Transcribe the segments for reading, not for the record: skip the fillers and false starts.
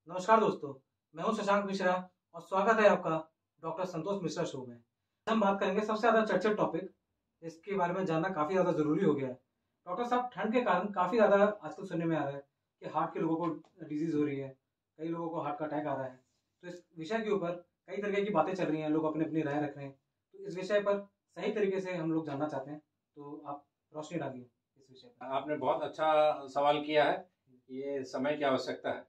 नमस्कार दोस्तों, मैं हूं शशांक मिश्रा और स्वागत है आपका डॉक्टर संतोष मिश्रा शो में। हम बात करेंगे सबसे ज़्यादा चर्चित टॉपिक, इसके बारे में जानना काफ़ी ज़्यादा ज़रूरी हो गया है। डॉक्टर साहब, ठंड के कारण काफ़ी ज़्यादा आजकल सुनने में आ रहा है कि हार्ट के लोगों को डिजीज़ हो रही है, कई लोगों को हार्ट का अटैक आ रहा है। तो इस विषय के ऊपर कई तरह की बातें चल रही हैं, लोग अपनी अपनी राय रख रहे हैं। तो इस विषय पर सही तरीके से हम लोग जानना चाहते हैं, तो आप रोशनी डालिए इस विषय पर। आपने बहुत अच्छा सवाल किया है। ये समय की आवश्यकता है।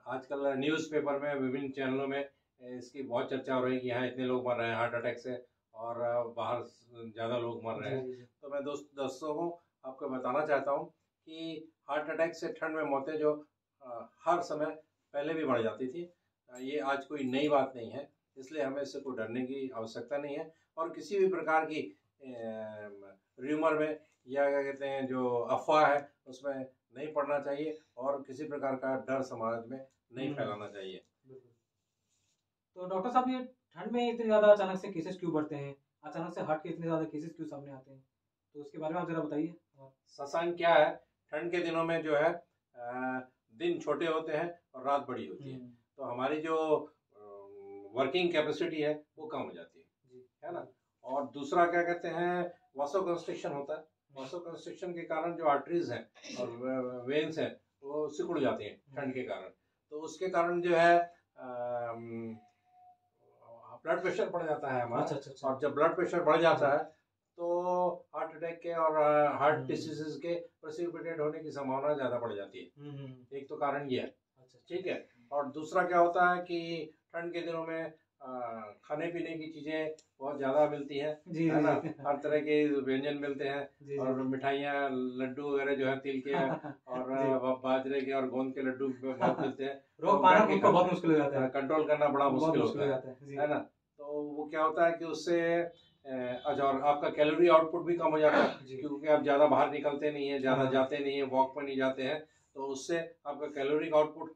आजकल न्यूज़पेपर में विभिन्न चैनलों में इसकी बहुत चर्चा हो रही है कि यहाँ इतने लोग मर रहे हैं हार्ट अटैक से और बाहर ज़्यादा लोग मर रहे हैं। तो मैं दोस्तों को आपको बताना चाहता हूँ कि हार्ट अटैक से ठंड में मौतें जो हर समय पहले भी बढ़ जाती थी, ये आज कोई नई बात नहीं है। इसलिए हमें इससे कोई डरने की आवश्यकता नहीं है और किसी भी प्रकार की र्यूमर में या क्या कहते हैं जो अफवाह है उसमें नहीं पड़ना चाहिए और किसी प्रकार का डर समाज में नहीं फैलाना चाहिए। तो डॉक्टर साहब, ये ठंड में इतने ज़्यादा अचानक से केसेस क्यों बढ़ते हैं? अचानक से हार्ट के इतने ज़्यादा केसेस क्यों सामने आते हैं? तो उसके बारे में आप ज़रा बताइए। शशांक, क्या है, ठंड के दिनों में जो है दिन छोटे होते हैं और रात बड़ी होती है, तो हमारी जो वर्किंग कैपेसिटी है वो कम हो जाती है ना। और दूसरा क्या कहते हैं, वासो कंस्ट्रिक्शन होता है। वासो कंस्ट्रिक्शन के कारण जो आर्टरीज हैं और वेन्स हैं वो सिकुड़ जाती हैं ठंड के कारण। तो उसके कारण जो है ब्लड प्रेशर बढ़ जाता है हमारा। अच्छा। और जब ब्लड प्रेशर बढ़ जाता है तो हार्ट अटैक के और हार्ट डिसीजेस के प्रेसिपिटेट होने की संभावना ज़्यादा बढ़ जाती है। एक तो कारण ये है। ठीक है। और दूसरा क्या होता है कि ठंड के दिनों में खाने पीने की चीज़ें बहुत ज़्यादा मिलती हैं, है ना। हर तरह के व्यंजन मिलते हैं और मिठाइयाँ, लड्डू वगैरह जो है तिल के और बाजरे के और गोंद के लड्डू बहुत मिलते हैं। रोक पाना उनको बहुत मुश्किल हो जाता है, कंट्रोल करना बड़ा मुश्किल होता है ना। तो वो क्या होता है कि उससे अच्छा, और आपका कैलोरी आउटपुट भी कम हो जाता है क्योंकि आप ज़्यादा बाहर निकलते नहीं है, ज़्यादा जाते नहीं है, वॉक पर नहीं जाते हैं, तो उससे आपका कैलोरी आउटपुट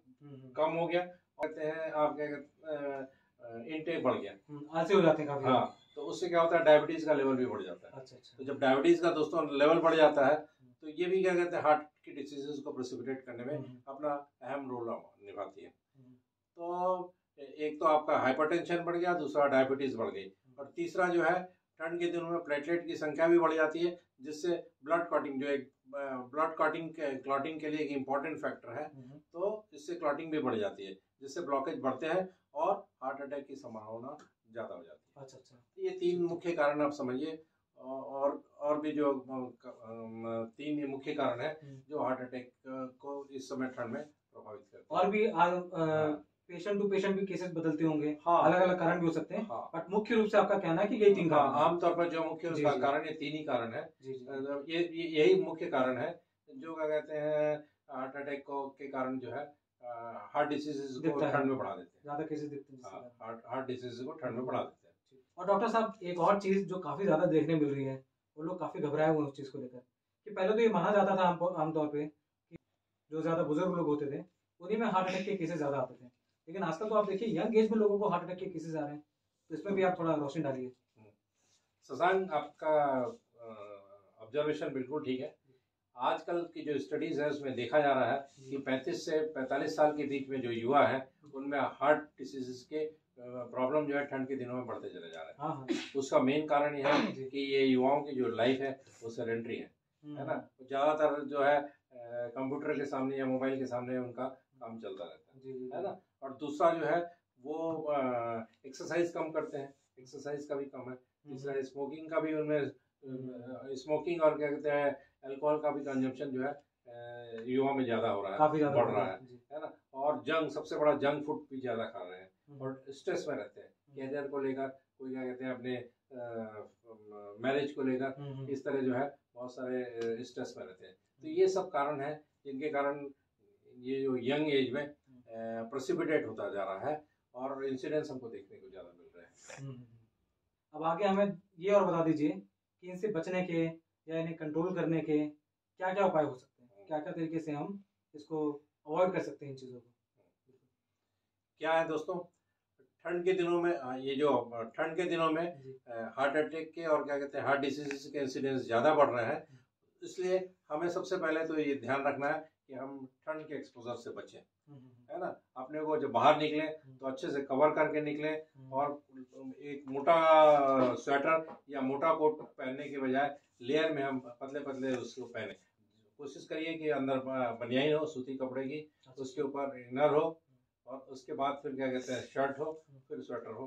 कम हो गया। कहते हैं आप क्या कहते इनटेक बढ़ गया, आलसी हो जाते हैं काफी। हाँ, तो उससे क्या होता है, डायबिटीज का लेवल भी बढ़ जाता है। अच्छा। तो जब डायबिटीज का दोस्तों लेवल बढ़ जाता है तो ये भी क्या कहते हैं हार्ट की डिसीजेस को प्रेसिपिटेट करने में अपना अहम रोल निभाती है। तो एक तो आपका हाइपरटेंशन बढ़ गया, दूसरा डायबिटीज बढ़ गई, और तीसरा जो है ठंड के दिनों में प्लेटलेट की संख्या भी बढ़ जाती है, जिससे ब्लड क्लॉटिंग, जो एक ब्लड क्लॉटिंग के लिए एक इम्पॉर्टेंट फैक्टर है, तो इससे क्लॉटिंग भी बढ़ जाती है, जिससे ब्लॉकेज बढ़ते हैं और हार्ट अटैक की संभावना ज़्यादा हो जाती है। अच्छा। ये तीन मुख्य कारण आप समझिए, और भी जो तीन मुख्य कारण है जो हार्ट अटैक को इस समय ठंड में प्रभावित करते हैं। और भी पेशेंट टू पेशेंट भी केसेस बदलते होंगे, हाँ, अलग अलग कारण भी हो सकते हैं, हाँ, बट मुख्य रूप से आपका कहना है कि यही तीन कारण। आमतौर पर जो मुख्य कारण, ये तीन ही कारण है। ये यही मुख्य कारण है जो क्या कहते हैं हार्ट अटैक के कारण जो है हार्ट डिसीजेज को ठंड में बढ़ा देते हैं, ज्यादा केसेस दिखते हैं, हार्ट डिसीजेज को ठंड में बढ़ा देते हैं। और डॉक्टर साहब, एक और चीज जो काफी ज्यादा देखने मिल रही है, वो लोग काफी घबराए हुए उस चीज को लेकर, कि पहले तो ये माना जाता था आमतौर पे कि जो ज्यादा बुजुर्ग लोग होते थे उन्हीं में हार्ट अटैक के केसेस ज्यादा आते थे, लेकिन आजकल तो आप देखिए यंग एज में लोगों को हार्ट अटैक के केसेस आ रहे हैं, तो इसमें भी आप थोड़ा रोशनी डालिए। शशांक, आपका ऑब्जर्वेशन बिल्कुल ठीक है। आजकल की जो स्टडीज है उसमें देखा जा रहा है कि 35 से 45 साल के बीच में जो युवा है उनमें हार्ट डिसीजेस के प्रॉब्लम जो है ठंड के दिनों में बढ़ते चले जा रहे हैं। हाँ। उसका मेन कारण यह है कि ये युवाओं की जो लाइफ है वो सेडेंटरी है ना। ज़्यादातर जो है कंप्यूटर के सामने या मोबाइल के सामने उनका काम चलता रहता है ना। और दूसरा जो है वो एक्सरसाइज कम करते हैं, एक्सरसाइज का भी कम है। तीसरा स्मोकिंग का भी उनमें स्मोकिंग और क्या कहते हैं अल्कोहल का भी कंजम्पशन जो है युवा में ज़्यादा हो रहा है, काफी बढ़ रहा है ना। और सबसे बड़ा जंक फूड भी ज़्यादा खा रहे हैं और स्ट्रेस में रहते हैं, कैरियर को लेकर, कोई क्या कहते हैं अपने मैरिज को लेकर, इस तरह जो है बहुत सारे स्ट्रेस में रहते हैं। तो ये सब कारण है जिनके कारण ये जो यंग एज में प्रेसिपिटेट होता जा रहा है और इंसिडेंट्स हमको देखने को ज़्यादा मिल रहे हैं। अब आगे हमें ये और बता दीजिए कि इनसे बचने के या इन्हें कंट्रोल करने के क्या क्या उपाय हो सकते हैं, क्या क्या तरीके से हम इसको अवॉइड कर सकते हैं इन चीज़ों को। क्या है दोस्तों, ठंड के दिनों में ठंड के दिनों में हार्ट अटैक के और क्या कहते हैं हार्ट डिसीज के इंसिडेंस ज़्यादा बढ़ रहे हैं, इसलिए हमें सबसे पहले तो ये ध्यान रखना है कि हम ठंड के एक्सपोजर से बचें, है ना। अपने को जब बाहर निकले तो अच्छे से कवर करके निकले, और एक मोटा स्वेटर या मोटा कोट पहनने के बजाय लेयर में हम पतले पतले उसको पहने। कोशिश करिए कि अंदर बनियान हो सूती कपड़े की, उसके ऊपर इनर हो, और उसके बाद फिर क्या कहते हैं शर्ट हो, फिर स्वेटर हो,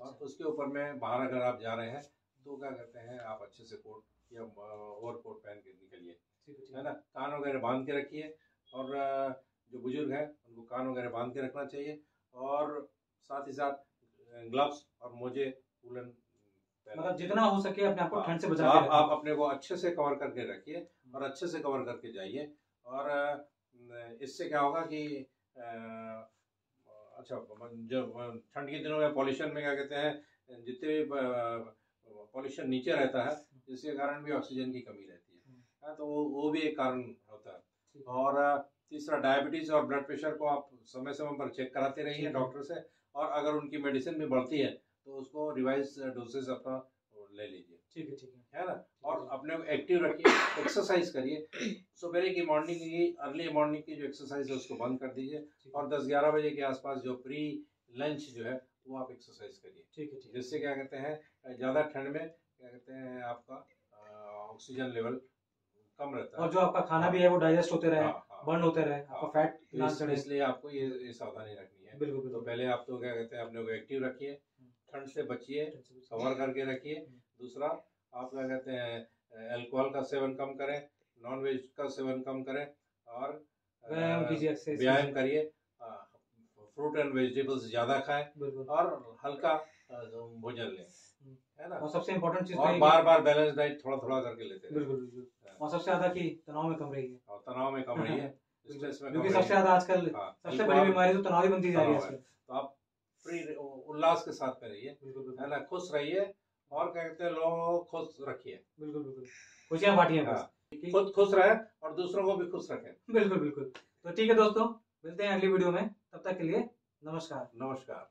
और उसके ऊपर में बाहर अगर आप जा रहे हैं तो क्या कहते हैं आप अच्छे से कोट या ओवर कोट पहन के निकलिए, है ना। कान वगैरह बांध के रखिए, और जो बुजुर्ग हैं उनको कान वगैरह बांध के रखना चाहिए, और साथ ही साथ ग्लव्स और मोजे वूलन, मतलब जितना हो सके अपने आप को ठंड से बचा के आप अपने को अच्छे से कवर करके रखिए और अच्छे से कवर करके जाइए। और इससे क्या होगा कि अच्छा, जब ठंड के दिनों में पॉल्यूशन में क्या कहते हैं जितने भी पॉल्यूशन नीचे रहता है, जिसके कारण भी ऑक्सीजन की कमी रहती है, तो वो भी एक कारण होता है। और तीसरा, डायबिटीज और ब्लड प्रेशर को आप समय समय पर चेक कराते रहिए डॉक्टर से, और अगर उनकी मेडिसिन भी बढ़ती है तो उसको रिवाइज डोसेज अपना ले लीजिए, ठीक है ना। और अपने को एक्टिव रखिए, एक्सरसाइज करिए। सुबह की मॉर्निंग की अर्ली मॉर्निंग की जो एक्सरसाइज है उसको बंद कर दीजिए, और 10-11 बजे के आसपास जो प्री लंच जो है वो आप एक्सरसाइज करिए, ठीक है। जिससे क्या कहते हैं ज़्यादा ठंड में क्या कहते हैं आपका ऑक्सीजन लेवल कम रहता है, और जो आपका खाना भी है वो डाइजेस्ट होते रहे, बर्न होते रहे, आपका फैट ना चढ़े, इसलिए आपको ये सावधानी रखनी है। बिल्कुल। तो पहले आप तो क्या कहते हैं अपने को एक्टिव रखिए, ठंड से बचिए, कवर करके रखिए। दूसरा, आप क्या कहते हैं अल्कोहल का सेवन कम करें, नॉन वेज का सेवन कम करें, और व्यायाम करिए, फ्रूट एंड वेजिटेबल्स ज़्यादा खाएं, और हल्का भोजन लें, है ना। और सबसे इम्पोर्टेंट चीज, और बार बैलेंस डाइट थोड़ा करके लेते हैं, बिल्कुल। और सबसे ज्यादा कि तनाव में कम रहिए, और तनाव में कम रहिए, स्ट्रेस में, क्योंकि सबसे ज्यादा आजकल सबसे बड़ी बीमारी तो तनाव ही बनती जा रही है आजकल। तो आप फ्री उल्लास के साथ में रहिए, है ना, खुश रहिए, और क्या कहते हैं लोगों को खुश रखिए, बिल्कुल खुशियां बांटिए, खुद खुश रहे और दूसरों को भी खुश रखें, बिल्कुल। तो ठीक है दोस्तों, मिलते हैं अगली वीडियो में, तब तक के लिए नमस्कार।